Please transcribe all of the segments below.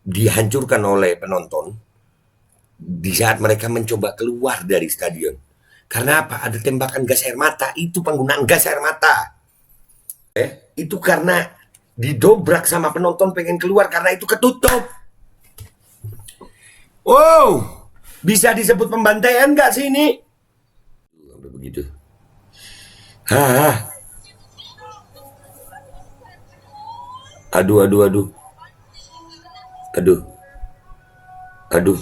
dihancurkan oleh penonton di saat mereka mencoba keluar dari stadion. Karena apa? Ada tembakan gas air mata. Itu penggunaan gas air mata. Itu karena didobrak sama penonton pengen keluar karena itu ketutup. Wow, bisa disebut pembantaian nggak sih ini? Sampai begitu. Hah, aduh, aduh, aduh, aduh, aduh,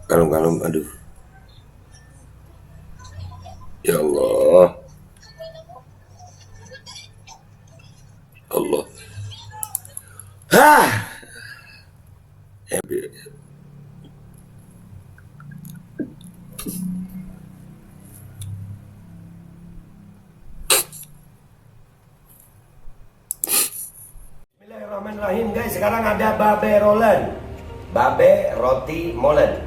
kalem, kalem, aduh, ya Allah, Allah, hah, Bismillahirrahmanirrahim guys. Sekarang ada babe rolen, babe roti molen.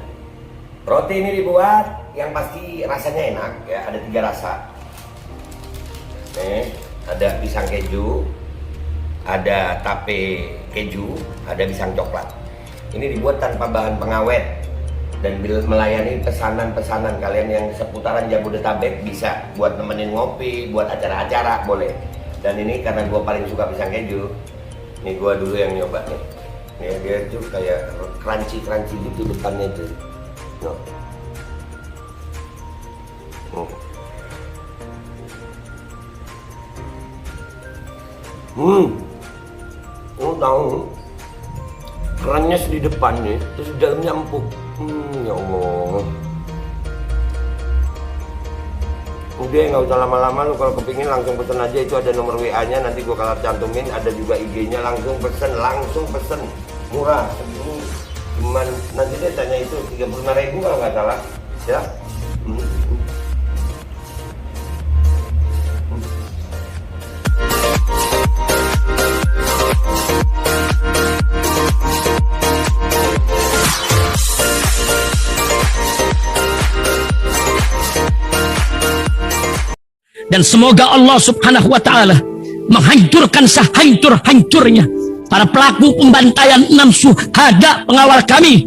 Roti ini dibuat yang pasti rasanya enak ya, ada 3 rasa. Nih, ada pisang keju, ada tape keju, ada pisang coklat. Ini dibuat tanpa bahan pengawet dan melayani pesanan-pesanan kalian yang seputaran Jabodetabek, bisa buat nemenin ngopi, buat acara-acara boleh. Dan ini karena gue paling suka pisang keju, nih gue dulu yang nyoba nih. Nih dia tuh kayak crunchy gitu depannya tuh. No. Tahu kerannya di depannya, terus di dalamnya empuk. Ya Allah. Udah nggak usah lama-lama, lu kalau kepingin langsung pesen aja, itu ada nomor WA-nya, nanti gua kalau cantumin, ada juga IG-nya, langsung pesen, murah. Cuman nanti dia tanya itu 35.000 kalau nggak salah, ya. Dan semoga Allah subhanahu wa ta'ala menghancurkan sehancur-hancurnya para pelaku pembantaian 6 syuhada pengawal kami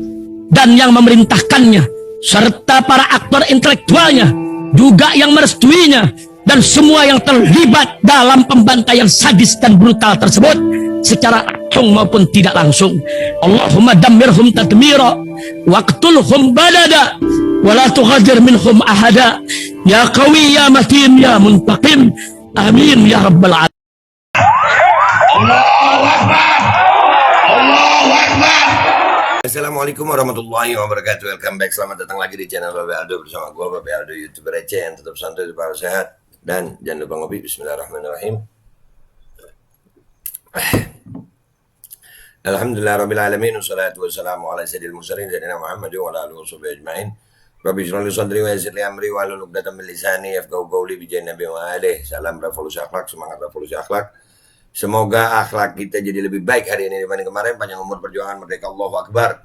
dan yang memerintahkannya, serta para aktor intelektualnya juga yang merestuinya, dan semua yang terlibat dalam pembantaian sadis dan brutal tersebut secara langsung maupun tidak langsung. Allahumma dammirhum tadmira waqtulhum balada wala tughadir minhum ahada ya qawi ya matin ya muntaqim, amin ya rabbal alamin. Allahu Akbar, Allahu Akbar. Assalamualaikum warahmatullahi wabarakatuh. Welcome back, selamat datang lagi di channel Babe Aldo bersama gue Babe Aldo, YouTuber receh yang tetap santai, tetap sehat, dan jangan lupa ngopi. Bismillahirrahmanirrahim. Alhamdulillah rabbil alamin, wassalatu wassalamu ala sayyidil mursalin sayyidina Muhammad wa ala alihi washabihi ajmain. Rabbi shrah li sadri wa yassir li amri wa hlul 'uqdatam min lisani yafqahu qawli bi jahi nabi wa alihi. Salam revolusi akhlak, semangat revolusi akhlak. Semoga akhlak kita jadi lebih baik hari ini dibanding kemarin. Panjang umur, perjuangan, merdeka, Allahu Akbar.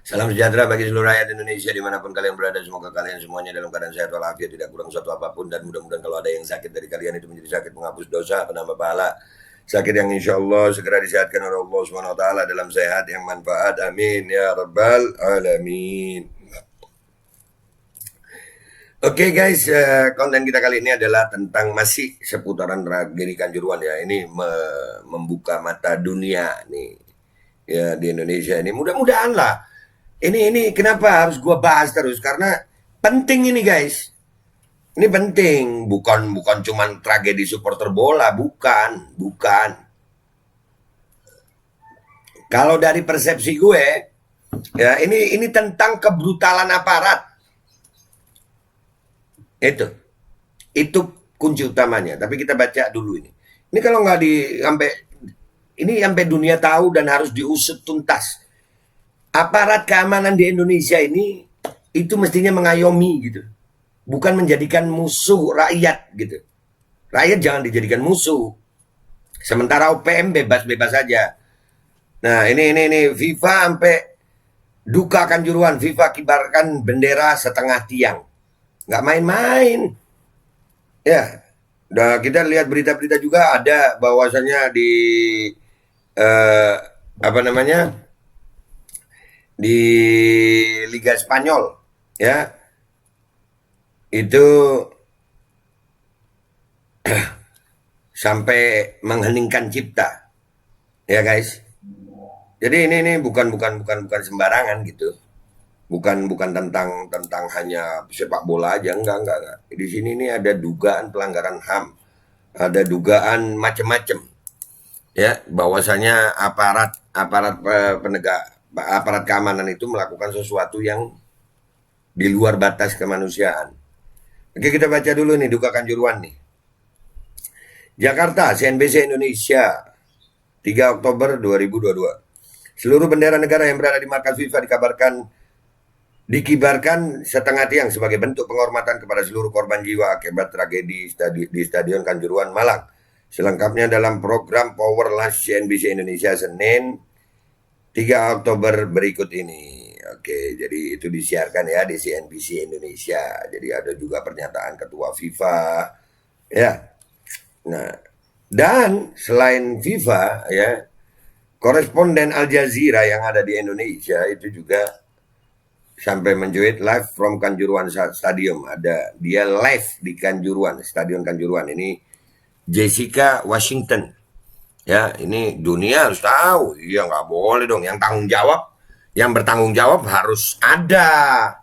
Salam sejahtera bagi seluruh rakyat Indonesia dimanapun kalian berada. Semoga kalian semuanya dalam keadaan sehat walafiat, tidak kurang satu apapun. Dan mudah-mudahan kalau ada yang sakit dari kalian itu menjadi sakit menghapus dosa, penambah pahala. Sakit yang insya Allah segera disehatkan oleh Allah SWT dalam sehat yang manfaat. Amin ya rabbal alamin. Oke guys, konten kita kali ini adalah tentang masih seputaran tragedi Kanjuruhan ya. Ini membuka mata dunia nih ya di Indonesia ini. Mudah-mudahan lah. Ini kenapa harus gua bahas terus? Karena penting ini guys. Ini penting, bukan cuman tragedi supporter bola, bukan. Kalau dari persepsi gue, ya ini tentang kebrutalan aparat. Itu kunci utamanya. Tapi kita baca dulu ini. Ini kalau nggak sampai dunia tahu dan harus diusut tuntas. Aparat keamanan di Indonesia ini itu mestinya mengayomi gitu. Bukan menjadikan musuh rakyat gitu. Rakyat jangan dijadikan musuh. Sementara OPM bebas-bebas saja. Nah ini FIFA sampai duka Kanjuruhan. FIFA kibarkan bendera setengah tiang. Nggak main-main. Ya, nah kita lihat berita-berita juga ada bahwasannya di eh, apa namanya, di Liga Spanyol, ya, itu sampai mengheningkan cipta, ya guys. Jadi ini bukan sembarangan gitu. Bukan tentang hanya sepak bola aja, enggak. Di sini ini ada dugaan pelanggaran HAM, ada dugaan macam-macam, ya, bahwasanya aparat keamanan itu melakukan sesuatu yang di luar batas kemanusiaan. Oke, kita baca dulu nih duga Kanjuruhan nih. Jakarta, CNBC Indonesia, 3 Oktober 2022. Seluruh bendera negara yang berada di markas FIFA dikibarkan setengah tiang sebagai bentuk penghormatan kepada seluruh korban jiwa akibat tragedi di Stadion Kanjuruhan, Malang. Selengkapnya dalam program Power Lunch CNBC Indonesia Senin 3 Oktober berikut ini. Oke, jadi itu disiarkan ya di CNBC Indonesia. Jadi ada juga pernyataan Ketua FIFA, ya. Nah, dan selain FIFA, ya, koresponden Al Jazeera yang ada di Indonesia itu juga sampai mencuit live from Kanjuruhan Stadium. Ada dia live di Kanjuruhan, Stadion Kanjuruhan. Ini Jessica Washington. Ya, ini dunia harus tahu. Iya, nggak boleh dong. Yang bertanggung jawab harus ada.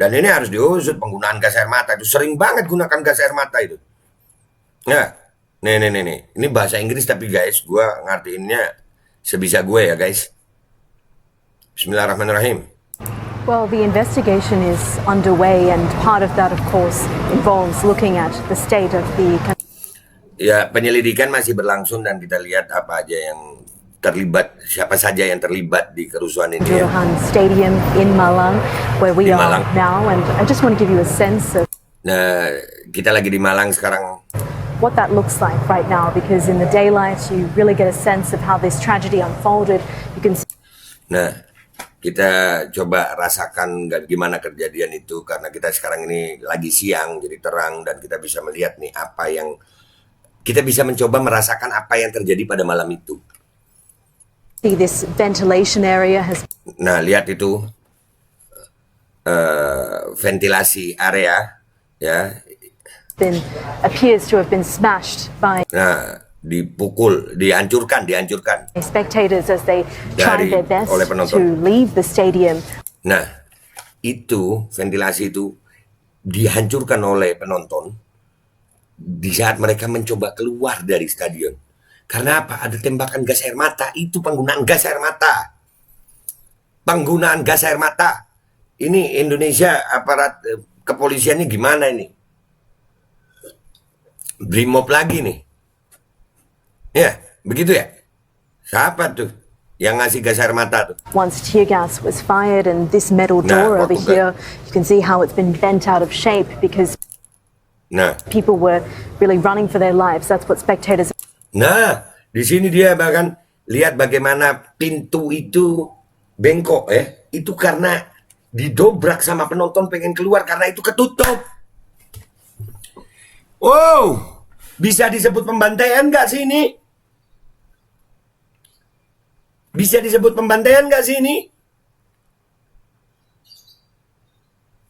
Dan ini harus diusut penggunaan gas air mata. Itu sering banget gunakan gas air mata itu. Nah, nih. Ini bahasa Inggris tapi guys, gue ngertiinnya sebisa gue ya guys. Bismillahirrahmanirrahim. Well, the investigation is underway and part of that, of course, involves looking at the state of the... Ya, penyelidikan masih berlangsung dan kita lihat apa aja yang terlibat, siapa saja yang terlibat di kerusuhan ini. Kanjuruhan Stadium in Malang, where we are now, and I just want to give you a sense of... Nah, kita lagi di Malang sekarang. What that looks like right now, because in the daylight you really get a sense of how this tragedy unfolded. You can... Nah, kita coba rasakan gimana kejadian itu karena kita sekarang ini lagi siang jadi terang dan kita bisa melihat nih apa yang kita bisa mencoba merasakan apa yang terjadi pada malam itu. This ventilation area has... Nah, lihat itu ventilasi area, ya. Appears to have been smashed by... Nah, dihancurkan. Spectators as they tried their best to leave the stadium. Nah, itu ventilasi itu dihancurkan oleh penonton di saat mereka mencoba keluar dari stadion. Karena apa? Ada tembakan gas air mata. Itu penggunaan gas air mata. Penggunaan gas air mata. Ini Indonesia aparat kepolisiannya gimana ini? Brimob lagi nih. Ya, begitu ya? Siapa tuh yang ngasih gas air mata tuh? Once tear gas was fired and this metal door over here, you can see how it's been bent out of shape because people were really running for their lives. That's what spectators... Nah, di sini dia bahkan lihat bagaimana pintu itu bengkok ya. Itu karena didobrak sama penonton pengen keluar karena itu ketutup. Wow, bisa disebut pembantaian nggak sih ini? Bisa disebut pembantaian nggak sih ini?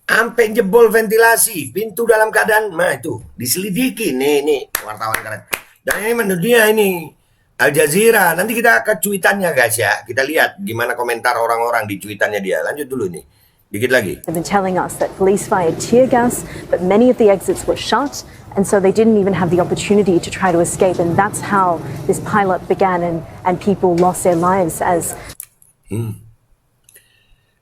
Sampai jebol ventilasi, pintu dalam keadaan, nah itu diselidiki nih wartawan keren. Dan ini mendunia ini Al Jazeera. Nanti kita ke cuitannya guys ya. Kita lihat gimana komentar orang-orang di cuitannya dia. Lanjut dulu nih. Dikit lagi. They've been telling us that police fired tear gas, but many of the exits were shut, and so they didn't even have the opportunity to try to escape. And that's how this pileup began, and people lost their lives as.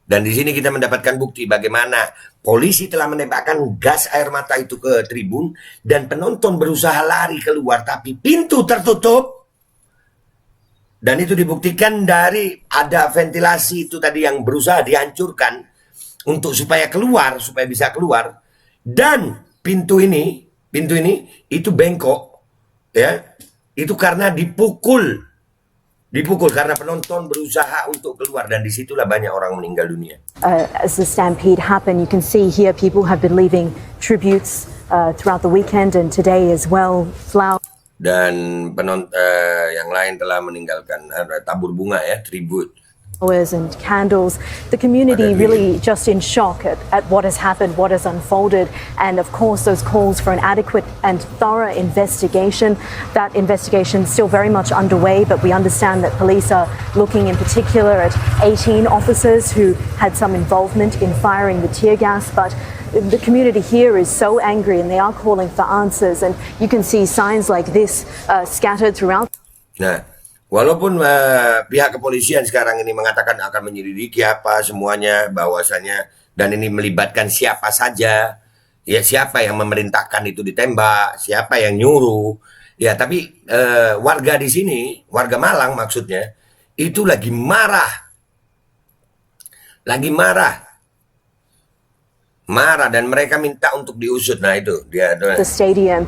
Dan di sini kita mendapatkan bukti bagaimana polisi telah menembakkan gas air mata itu ke tribun dan penonton berusaha lari keluar tapi pintu tertutup. Dan itu dibuktikan dari ada ventilasi itu tadi yang berusaha dihancurkan untuk supaya bisa keluar. Dan pintu ini itu bengkok, ya. Itu karena dipukul karena penonton berusaha untuk keluar dan disitulah banyak orang meninggal dunia. As the stampede happened, you can see here people have been leaving tributes throughout the weekend and today as well. dan yang lain telah meninggalkan tabur bunga ya, tribute. And candles. The community really just in shock at what has happened, what has unfolded, and of course those calls for an adequate and thorough investigation. That investigation is still very much underway, but we understand that police are looking in particular at 18 officers who had some involvement in firing the tear gas, but the community here is so angry and they are calling for answers, and you can see signs like this scattered throughout. Nah, walaupun pihak kepolisian sekarang ini mengatakan akan menyelidiki apa semuanya, bahwasanya dan ini melibatkan siapa saja, ya siapa yang memerintahkan itu ditembak, siapa yang nyuruh, ya tapi warga di sini, warga Malang maksudnya, itu lagi marah, dan mereka minta untuk diusut. Nah itu dia. The stadium,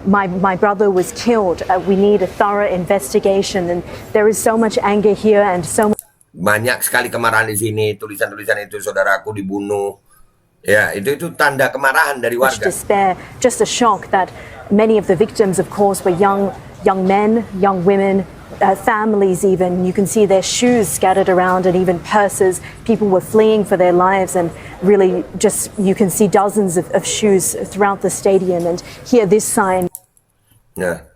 my brother was killed. We need a thorough investigation, and there is so much anger here and so much. Banyak sekali kemarahan di sini. Tulisan-tulisan itu, saudaraku dibunuh. Ya, itu tanda kemarahan dari warga. Despair, just a shock that many of the victims, of course, were young men, young women. Families even, you can see their shoes scattered around and even purses. People were fleeing for their lives, and really just you can see dozens of shoes throughout the stadium, and here this sign. Nah,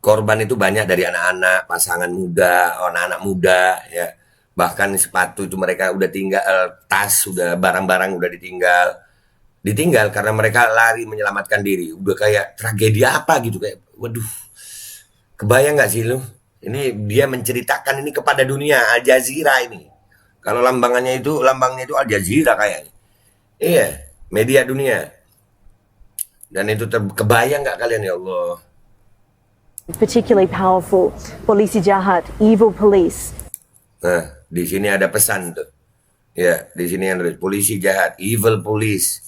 korban itu banyak dari anak-anak, pasangan muda, anak-anak muda ya. Bahkan sepatu itu mereka udah tinggal, tas udah, barang-barang udah ditinggal karena mereka lari menyelamatkan diri. Udah kayak tragedi apa gitu, kayak waduh, kebayang nggak sih lu? Ini dia menceritakan ini kepada dunia, Al Jazeera ini. Kalau lambangnya itu Al Jazeera kayaknya. Iya, media dunia. Dan itu kebayang nggak kalian, ya Allah? Particularly powerful, polisi jahat, evil police. Nah, di sini ada pesan tuh. Ya, di sini yang tulis polisi jahat, evil police.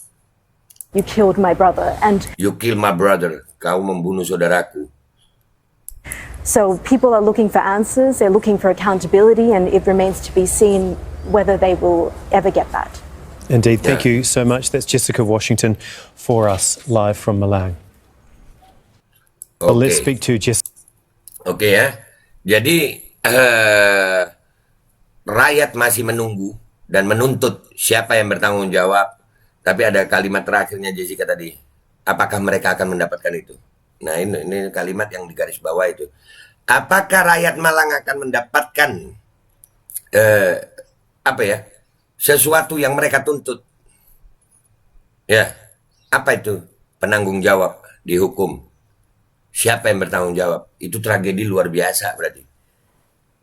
You killed my brother, and You kill my brother. Kau membunuh saudaraku. so people are looking for answers, they're looking for accountability, and it remains to be seen whether they will ever get that. Indeed. Thank you so much. That's Jessica Washington for us live from Malang. Well, let's speak to Jessica. Oke ya. Jadi rakyat masih menunggu dan menuntut siapa yang bertanggung jawab. Tapi ada kalimat terakhirnya Jessica tadi. Apakah mereka akan mendapatkan itu? Nah ini kalimat yang digaris bawah itu. Apakah rakyat Malang akan mendapatkan sesuatu yang mereka tuntut? Ya, apa itu? Penanggung jawab dihukum. Siapa yang bertanggung jawab? Itu tragedi luar biasa berarti.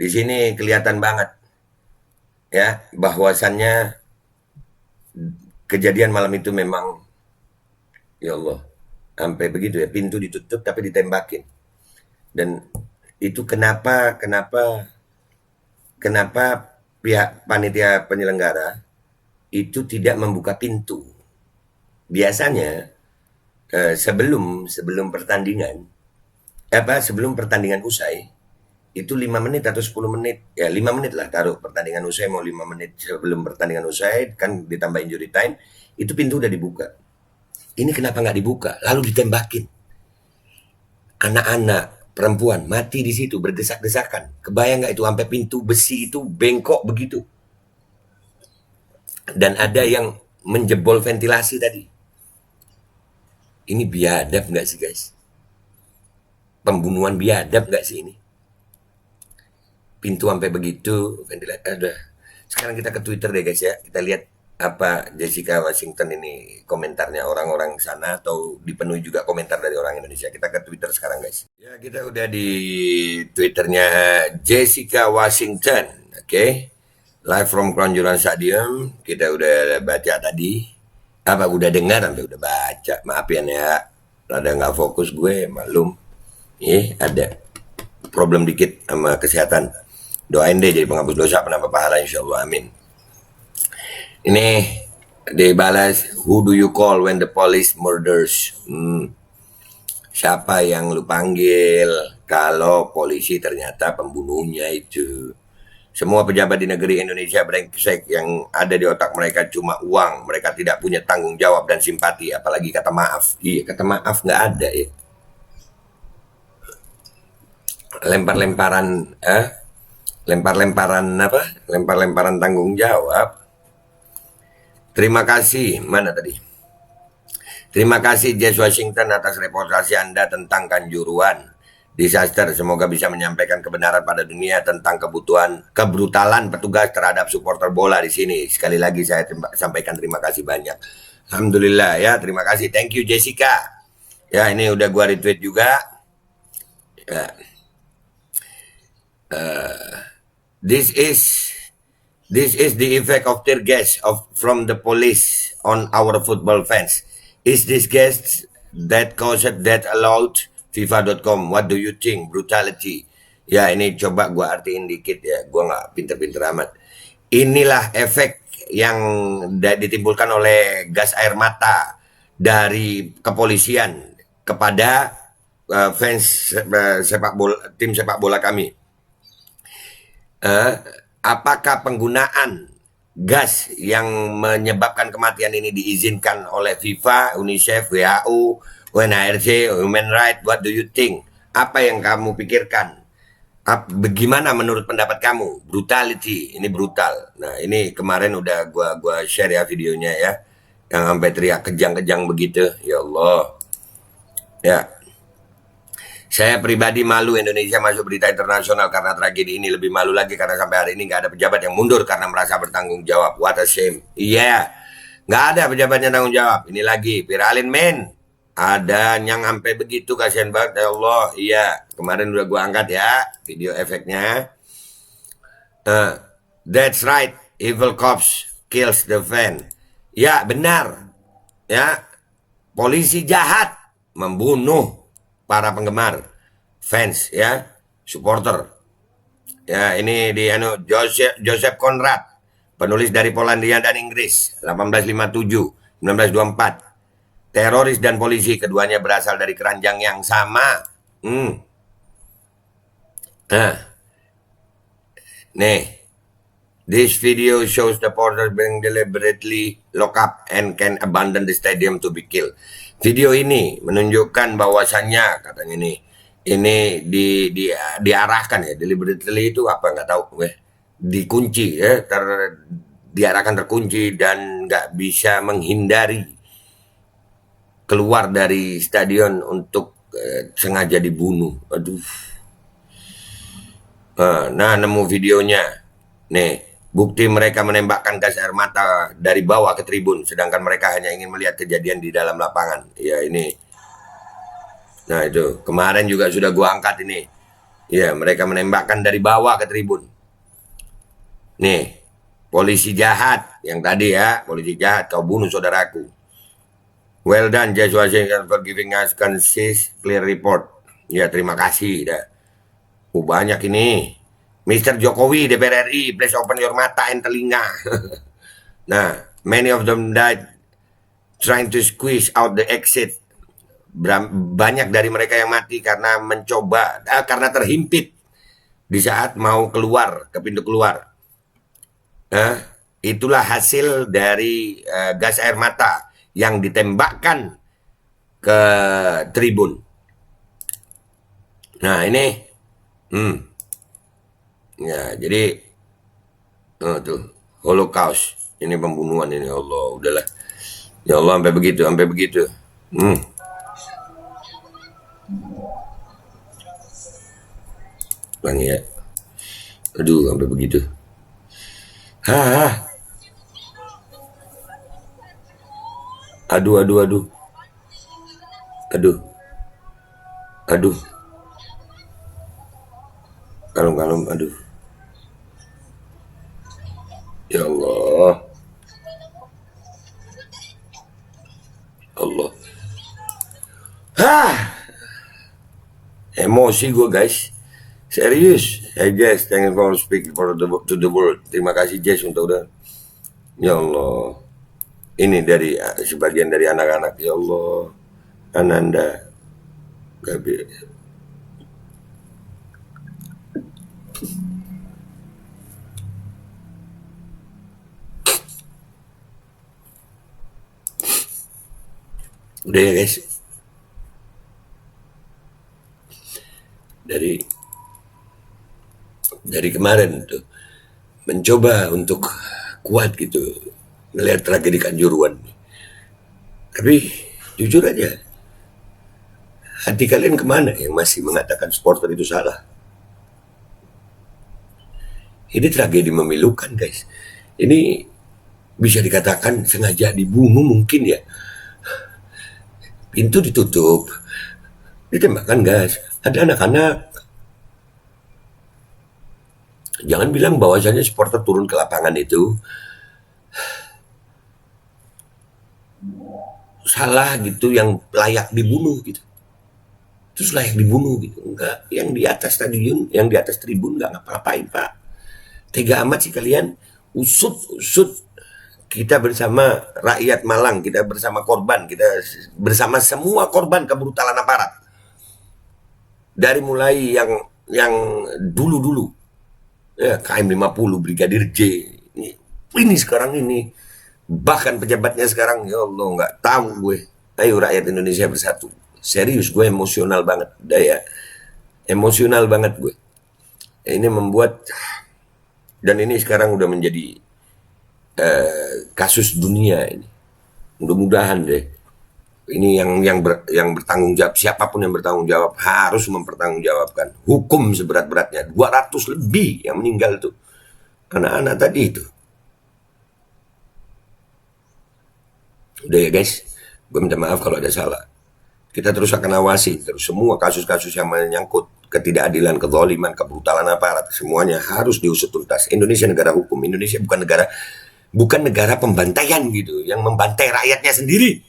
Di sini kelihatan banget ya bahwasannya kejadian malam itu memang, ya Allah, sampai begitu ya, pintu ditutup tapi ditembakin. Dan itu kenapa pihak panitia penyelenggara itu tidak membuka pintu. Biasanya sebelum pertandingan usai, itu 5 menit atau 10 menit, ya 5 menit lah taruh pertandingan usai, mau 5 menit sebelum pertandingan usai, kan ditambah injury time, itu pintu udah dibuka. Ini kenapa nggak dibuka? Lalu ditembakin. Anak-anak, perempuan mati di situ berdesak-desakan. Kebayang nggak itu sampai pintu besi itu bengkok begitu? Dan ada yang menjebol ventilasi tadi. Ini biadab nggak sih guys? Pembunuhan biadab nggak sih ini? Pintu sampai begitu, ventilasi. Sekarang kita ke Twitter deh guys ya. Kita lihat apa Jessica Washington ini komentarnya orang-orang sana, atau dipenuhi juga komentar dari orang Indonesia. Kita ke Twitter sekarang guys. Ya, kita udah di Twitternya Jessica Washington, oke? Live from Kelanjuran Stadium. Kita udah baca tadi. Apa udah dengar sampai udah baca? Maafin ya. Rada nggak fokus gue, maklum. Ada problem dikit sama kesehatan. Doain deh jadi penghapus dosa, penambah pahala, insyaallah, amin. Ini dibalas, who do you call when the police murders? Siapa yang lu panggil kalau polisi ternyata pembunuhnya itu? Semua pejabat di negeri Indonesia brengsek, yang ada di otak mereka cuma uang. Mereka tidak punya tanggung jawab dan simpati, apalagi kata maaf. Iya, kata maaf nggak ada ya. Lempar-lemparan lempar-lemparan tanggung jawab. Terima kasih, mana tadi? Terima kasih Jess Washington atas reportase Anda tentang Kanjuruhan disaster. Semoga bisa menyampaikan kebenaran pada dunia tentang kebrutalan petugas terhadap supporter bola di sini. Sekali lagi saya sampaikan terima kasih banyak. Alhamdulillah ya, terima kasih. Thank you Jessica. Ya, ini udah gua retweet juga. Ya. This is the effect of tear gas from the police on our football fans. Is this gas that caused that allowed? FIFA.com, what do you think? Brutality. Ya, ini coba gua artiin dikit ya. Gua nggak pinter-pinter amat. Inilah efek yang ditimbulkan oleh gas air mata dari kepolisian kepada fans tim sepak bola kami. Apakah penggunaan gas yang menyebabkan kematian ini diizinkan oleh FIFA, UNICEF, WHO, UNHRC, Human Rights? What do you think? Apa yang kamu pikirkan? Bagaimana menurut pendapat kamu? Brutality, ini brutal. Nah, ini kemarin udah gua share ya videonya ya, yang sampai teriak kejang-kejang begitu. Ya Allah. Ya. Saya pribadi malu Indonesia masuk berita internasional karena tragedi ini. Lebih malu lagi karena sampai hari ini nggak ada pejabat yang mundur karena merasa bertanggung jawab. What a shame. Iya, nggak ada pejabatnya tanggung jawab. Ini lagi viralin men. Ada yang sampai begitu, kasihan banget ya Allah. Iya, kemarin udah gua angkat ya video efeknya. That's right, evil cops kills the fan. Ya benar, ya polisi jahat membunuh para penggemar, fans ya, supporter. Ya ini di Joseph Conrad, penulis dari Polandia dan Inggris, 1857, 1924. Teroris dan polisi keduanya berasal dari keranjang yang sama. Nih, this video shows the porters being deliberately locked up and can abandon the stadium to be killed. Video ini menunjukkan bahwasannya katanya ini diarahkan ya, deliberately itu apa nggak tahu, dikunci ya, diarahkan terkunci dan nggak bisa menghindari keluar dari stadion untuk sengaja dibunuh. Aduh. Nah, nemu videonya. Nih, bukti mereka menembakkan gas air mata dari bawah ke tribun, sedangkan mereka hanya ingin melihat kejadian di dalam lapangan. Ya, ini. Nah, itu. Kemarin juga sudah gua angkat ini. Ya, mereka menembakkan dari bawah ke tribun. Nih, polisi jahat. Yang tadi ya, polisi jahat. Kau bunuh saudaraku. Well done, Jess Washington, for giving us concise, clear report. Ya, terima kasih. Banyak ini. Mr. Jokowi, DPR RI, please open your mata and telinga. Nah, many of them died trying to squeeze out the exit. Banyak dari mereka yang mati karena karena terhimpit di saat mau keluar, ke pintu keluar. Itulah hasil dari gas air mata yang ditembakkan ke tribun. Nah ini, ya jadi tuh Holocaust, ini pembunuhan ini. Allah, udahlah, ya Allah, sampai begitu. Bang ya, aduh, sampai begitu. Aduh. Kalem, aduh. Ya Allah. Allah. Emosi gue guys. Serius. Hey Jess, thank you for speaking to the world. Terima kasih Jess untuk udah. Ya Allah. Ini dari sebagian dari anak-anak. Ya Allah, Ananda, Gabi. Udah ya guys. Dari kemarin tuh mencoba untuk kuat gitu ngelihat tragedi Kanjuruhan. Tapi jujur aja, hati kalian kemana yang masih mengatakan supporter itu salah? Ini tragedi memilukan guys. Ini bisa dikatakan sengaja dibunuh mungkin ya. Pintu ditutup, ditembakkan gas, ada anak-anak. Jangan bilang bahwasanya supporter turun ke lapangan itu salah gitu, yang layak dibunuh gitu. Terus layak dibunuh gitu. Enggak, yang di atas stadion, yang di atas tribun enggak ngapa-ngapain, Pak. Tega amat sih kalian. Usut kita bersama rakyat Malang, kita bersama korban, kita bersama semua korban kebrutalan aparat. Dari mulai yang dulu-dulu, ya, KM 50, Brigadir J, ini sekarang ini, bahkan pejabatnya sekarang, ya Allah, nggak tahu gue. Ayo rakyat Indonesia bersatu. Serius, gue emosional banget, udah ya, emosional banget gue. Ini membuat, dan ini sekarang udah menjadi kasus dunia ini. Mudah-mudahan deh ini yang bertanggung jawab, siapapun yang bertanggung jawab harus mempertanggungjawabkan hukum seberat-beratnya. 200 lebih yang meninggal tuh anak-anak tadi itu. Udah ya guys, gue minta maaf kalau ada salah. Kita terus akan awasi terus semua kasus-kasus yang menyangkut ketidakadilan, kezaliman, kebrutalan aparat, semuanya harus diusut tuntas. Indonesia negara hukum. Indonesia bukan negara pembantaian gitu, yang membantai rakyatnya sendiri.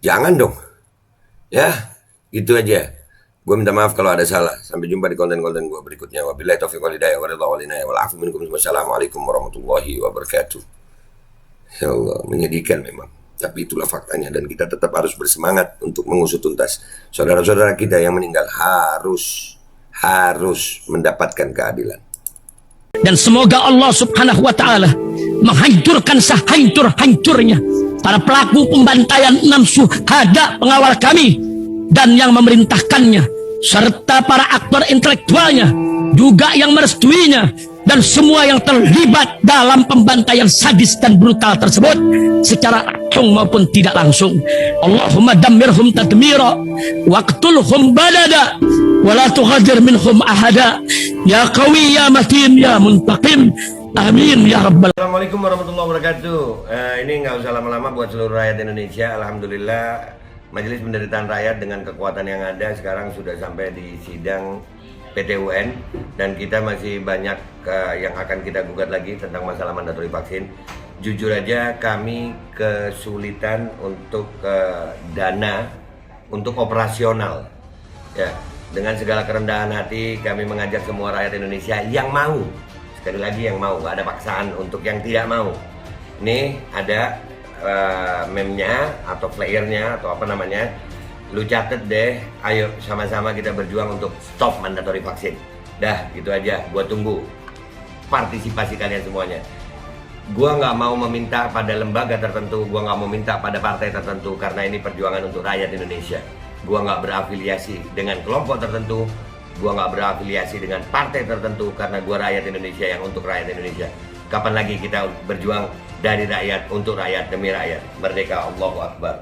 Jangan dong. Ya, gitu aja. Gue minta maaf kalau ada salah. Sampai jumpa di konten-konten gue berikutnya. Wabillahi taufiq wal hidayah wa ridha wal inayah wal afu minkum. Wassalamualaikum warahmatullahi wabarakatuh. Ya Allah, menyedihkan memang. Tapi itulah faktanya, dan kita tetap harus bersemangat untuk mengusut tuntas. Saudara-saudara kita yang meninggal harus mendapatkan keadilan. Dan semoga Allah subhanahu wa ta'ala menghancurkan sehancur-hancurnya para pelaku pembantaian 6 syuhada pengawal kami dan yang memerintahkannya, serta para aktor intelektualnya juga yang merestuinya, dan semua yang terlibat dalam pembantaian sadis dan brutal tersebut secara langsung maupun tidak langsung. Allahumma dammirhum tadmira waqtulhum balada wala tughadir minhum ahada ya qawi ya matin ya muntaqim. Amin ya rabbal. Assalamualaikum warahmatullahi wabarakatuh. Ini nggak usah lama-lama buat seluruh rakyat Indonesia. Alhamdulillah Majelis Penderitaan Rakyat dengan kekuatan yang ada sekarang sudah sampai di sidang PT UN, dan kita masih banyak yang akan kita gugat lagi tentang masalah mandatori vaksin. Jujur aja kami kesulitan untuk dana untuk operasional. Ya, dengan segala kerendahan hati kami mengajak semua rakyat Indonesia yang mau, sekali lagi yang mau, nggak ada paksaan untuk yang tidak mau. Ini ada meme-nya atau flyernya atau apa namanya. Lu catet deh, ayo sama-sama kita berjuang untuk stop mandatori vaksin. Dah, gitu aja, gua tunggu partisipasi kalian semuanya. Gua nggak mau meminta pada lembaga tertentu, gua nggak mau minta pada partai tertentu, karena ini perjuangan untuk rakyat Indonesia. Gua nggak berafiliasi dengan kelompok tertentu, gua nggak berafiliasi dengan partai tertentu, karena gua rakyat Indonesia yang untuk rakyat Indonesia. Kapan lagi kita berjuang dari rakyat untuk rakyat demi rakyat? Merdeka, Allahu Akbar.